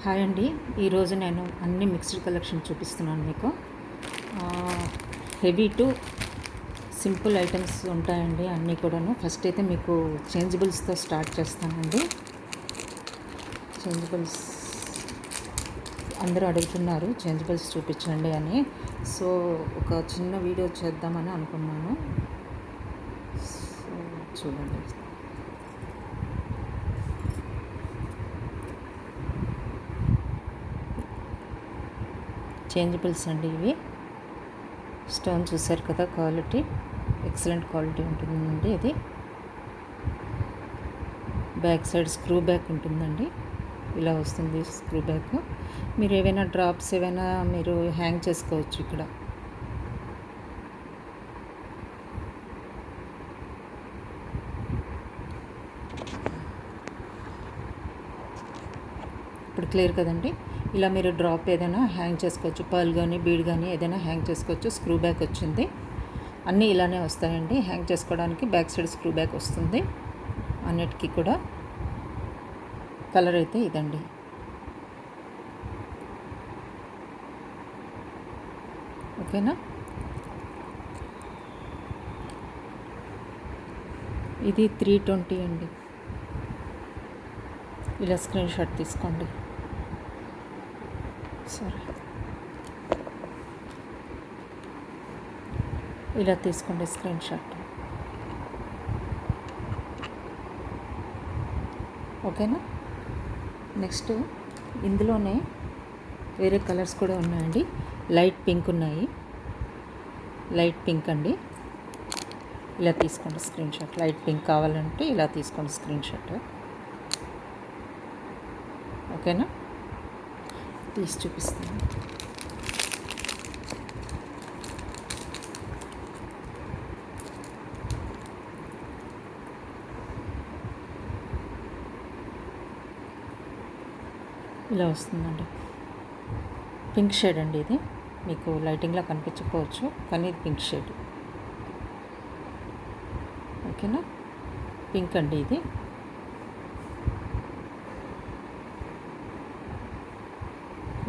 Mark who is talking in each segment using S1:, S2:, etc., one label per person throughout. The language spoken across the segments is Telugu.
S1: హాయ్ అండి. ఈరోజు నేను అన్ని మిక్స్డ్ కలెక్షన్ చూపిస్తున్నాను మీకు. హెవీ టు సింపుల్ ఐటమ్స్ ఉంటాయండి అన్నీ కూడాను. ఫస్ట్ అయితే మీకు చేంజబుల్స్తో స్టార్ట్ చేస్తానండి. చేంజబుల్స్ అందరూ అడుగుతున్నారు చేంజబుల్స్ చూపించండి అని. సో ఒక చిన్న వీడియో చేద్దామని అనుకున్నాను. సో చూడండి. చేంజబుల్స్ అండి ఇవి. స్టోన్ చూసారు కదా, క్వాలిటీ ఎక్సలెంట్ క్వాలిటీ ఉంటుందండి. ఇది బ్యాక్ సైడ్ స్క్రూ బ్యాక్ ఉంటుందండి. ఇలా వస్తుంది స్క్రూ బ్యాక్. మీరు ఏవైనా డ్రాప్స్ ఏవైనా మీరు హ్యాంగ్ చేసుకోవచ్చు ఇక్కడ. ఇప్పుడు క్లియర్ కదండి. ఇలా మీరు డ్రాప్ ఏదైనా హ్యాంగ్ చేసుకోవచ్చు. పర్ల్ కానీ బీడ్ కానీ ఏదైనా హ్యాంగ్ చేసుకోవచ్చు. స్క్రూ బ్యాక్ వచ్చింది. అన్నీ ఇలానే వస్తాయండి. హ్యాంగ్ చేసుకోవడానికి బ్యాక్ సైడ్ స్క్రూ బ్యాక్ వస్తుంది అన్నిటికీ కూడా. కలర్ అయితే ఇదండి. ఓకేనా. ఇది 320 అండి. ఇలా స్క్రీన్ షాట్ తీసుకోండి. సరే, ఇలా తీసుకోండి స్క్రీన్ షాట్. ఓకేనా. నెక్స్ట్ ఇందులోనే వేరే కలర్స్ కూడా ఉన్నాయండి. లైట్ పింక్ ఉన్నాయి. లైట్ పింక్ అండి. ఇలా తీసుకోండి స్క్రీన్ షాట్. లైట్ పింక్ కావాలంటే ఇలా తీసుకోండి స్క్రీన్ షాట్. ఓకేనా. తీసి చూపిస్తాను. ఇలా వస్తుందండి. పింక్ షేడ్ అండి ఇది. మీకు లైటింగ్లో కనిపించకపోవచ్చు కానీ ఇది పింక్ షేడ్. ఓకేనా. పింక్ అండి ఇది.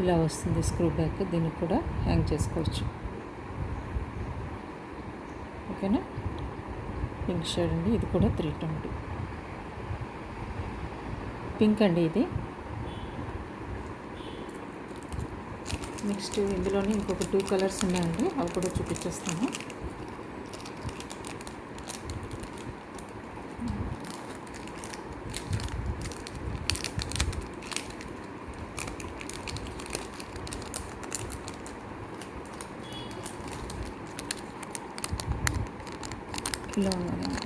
S1: ఇలా వస్తుంది స్క్రూ బ్యాక్. దీనికి కూడా హ్యాంగ్ చేసుకోవచ్చు. ఓకేనా. పింక్ షేడ్ అండి. ఇది కూడా 320. పింక్ అండి ఇది. నెక్స్ట్ ఇందులోనే ఇంకొక 2 కలర్స్ ఉన్నాయండి. అవి కూడా చూపించేస్తాను. ఇలా ఉన్నదండి.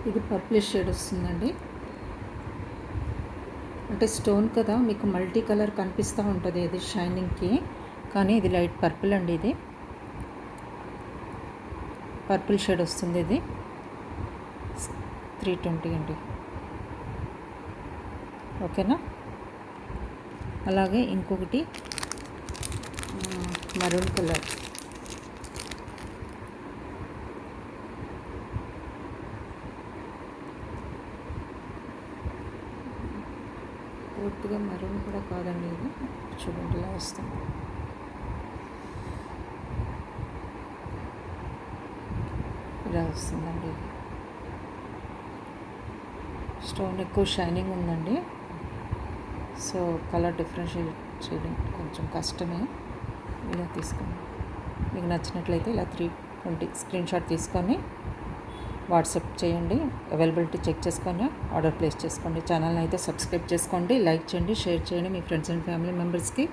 S1: ఇది పర్పుల్ షేడ్ వస్తుందండి. అంటే స్టోన్ కదా, మీకు మల్టీ కలర్ కనిపిస్తూ ఉంటుంది ఇది షైనింగ్కి. కానీ ఇది లైట్ పర్పుల్ అండి. ఇది పర్పుల్ షేడ్ వస్తుంది. ఇది 320 అండి. ఓకేనా. అలాగే ఇంకొకటి మరూన్ కలర్. పూర్తిగా మరూన్ కూడా కాదండి ఇది. చూడండి ఇలా వస్తుంది. ఇలా వస్తుందండి. స్టోన్ ఎక్కువ షైనింగ్ ఉందండి. సో కలర్ డిఫరెన్షియేట్ చేయడం కొంచెం కష్టమే. ఇలా తీసుకోండి. మీకు నచ్చినట్లయితే ఇలా 320 స్క్రీన్ షాట్ తీసుకొని వాట్సాప్ చేయండి. అవైలబిలిటీ చెక్ చేసుకొని ఆర్డర్ ప్లేస్ చేసుకోండి. ఛానల్ని అయితే సబ్స్క్రైబ్ చేసుకోండి. లైక్ చేయండి, షేర్ చేయండి మీ ఫ్రెండ్స్ అండ్ ఫ్యామిలీ మెంబర్స్కి.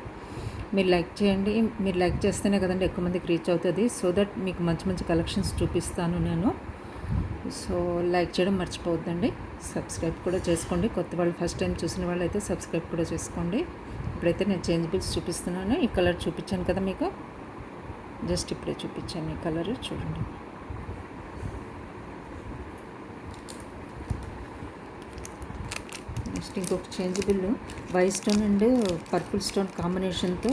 S1: మీరు లైక్ చేయండి. మీరు లైక్ చేస్తేనే కదండి ఎక్కువ మందికి రీచ్ అవుతుంది. సో దట్ మీకు మంచి మంచి కలెక్షన్స్ చూపిస్తాను నేను. సో లైక్ చేయడం మర్చిపోవద్దండి. సబ్స్క్రైబ్ కూడా చేసుకోండి. కొత్త వాళ్ళు ఫస్ట్ టైం చూసిన వాళ్ళు అయితే సబ్స్క్రైబ్ కూడా చేసుకోండి. ఇప్పుడైతే నేను చేంజబుల్స్ చూపిస్తున్నాను. ఈ కలర్ చూపించాను కదా మీకు, జస్ట్ ఇప్పుడే చూపించాను ఈ కలర్. చూడండి. నెక్స్ట్ ఇంకొక changeable white stone and purple stone కాంబినేషన్తో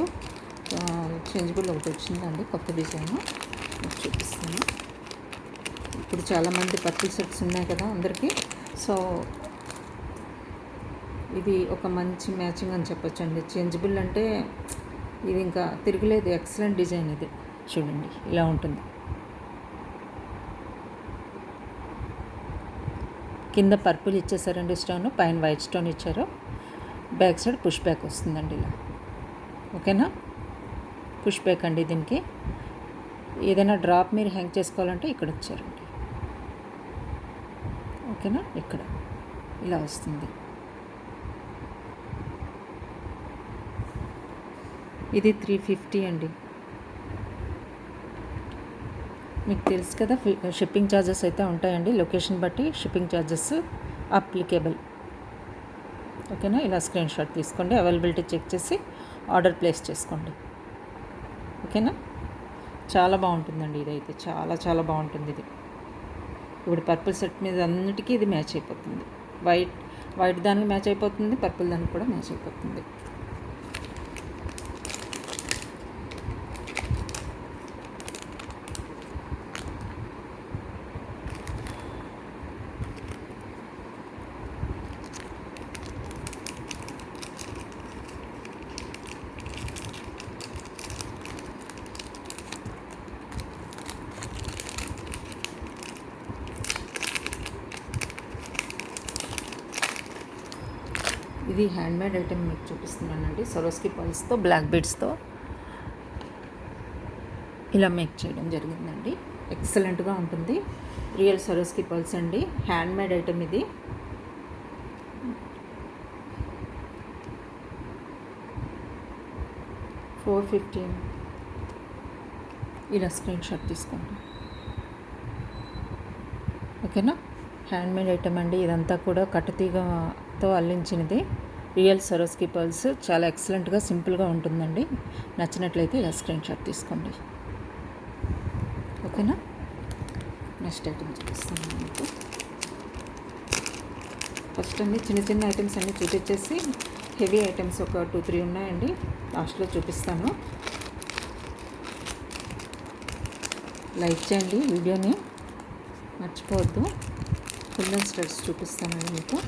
S1: చేంజబుల్ ఒకటి వచ్చిందండి, కొత్త డిజైన్ చూపిస్తాను. ఇప్పుడు చాలామంది పర్పుల్ సెట్స్ ఉన్నాయి కదా అందరికీ. సో ఇది ఒక మంచి మ్యాచింగ్ అని చెప్పొచ్చు అండి. చేంజబుల్ అంటే ఇది ఇంకా తిరగలేదు. ఎక్సలెంట్ డిజైన్ ఇది. చూడండి ఇలా ఉంటుంది. కింద పర్పుల్ ఇచ్చేసారండి స్టోన్, పైన వైట్ స్టోన్ ఇచ్చారు. బ్యాక్ సైడ్ పుష్ బ్యాక్ వస్తుందండి ఇలా. ఓకేనా, పుష్ బ్యాక్ అండి. దీనికి ఏదైనా డ్రాప్ మీరు హ్యాంగ్ చేసుకోవాలంటే ఇక్కడ ఇచ్చారండి. ఓకేనా, ఇక్కడ ఇలా వస్తుంది. ఇది 350 అండి. మీకు తెలుసు కదా, షిప్పింగ్ ఛార్జెస్ అయితే ఉంటాయండి. లొకేషన్ బట్టి షిప్పింగ్ ఛార్జెస్ అప్లికేబుల్. ఓకేనా, ఇలా స్క్రీన్ షాట్ తీసుకోండి. అవైలబిలిటీ చెక్ చేసి ఆర్డర్ ప్లేస్ చేసుకోండి. ఓకేనా, చాలా బాగుంటుందండి. ఇదైతే చాలా చాలా బాగుంటుంది. ఇది ఇప్పుడు పర్పుల్ సెట్ మీద అన్నిటికీ ఇది మ్యాచ్ అయిపోతుంది. వైట్ దానికి మ్యాచ్ అయిపోతుంది, పర్పుల్ దానికి కూడా మ్యాచ్ అయిపోతుంది. ఇది హ్యాండ్మేడ్ ఐటెం మీకు చూపిస్తున్నానండి. సరోస్కి పల్స్తో బ్లాక్ బీడ్స్తో ఇలా మేక్ చేయడం జరిగిందండి. ఎక్సలెంట్గా ఉంటుంది. రియల్ సరోస్కి పల్స్ అండి. హ్యాండ్మేడ్ ఐటెం ఇది. $450. ఇలా స్క్రీన్ షాట్ తీసుకోండి. ఓకేనా, హ్యాండ్మేడ్ ఐటెం అండి. ఇదంతా కూడా కట్టుతీగతో అల్లించినది. Real సరోస్కి pearls. చాలా ఎక్సలెంట్గా సింపుల్గా ఉంటుందండి. నచ్చినట్లయితే ఇలా స్క్రీన్ షాట్ తీసుకోండి. ఓకేనా, నెక్స్ట్ ఐటెం చూపిస్తాను మీకు. ఫస్ట్ అన్ని చిన్న చిన్న ఐటమ్స్ అన్నీ చూపించేసి హెవీ ఐటమ్స్ ఒక 2-3 ఉన్నాయండి, లాస్ట్లో చూపిస్తాను. లైక్ చేయండి వీడియోని, మర్చిపోవద్దు. కుందన్ స్టడ్స్ చూపిస్తానండి మీకు.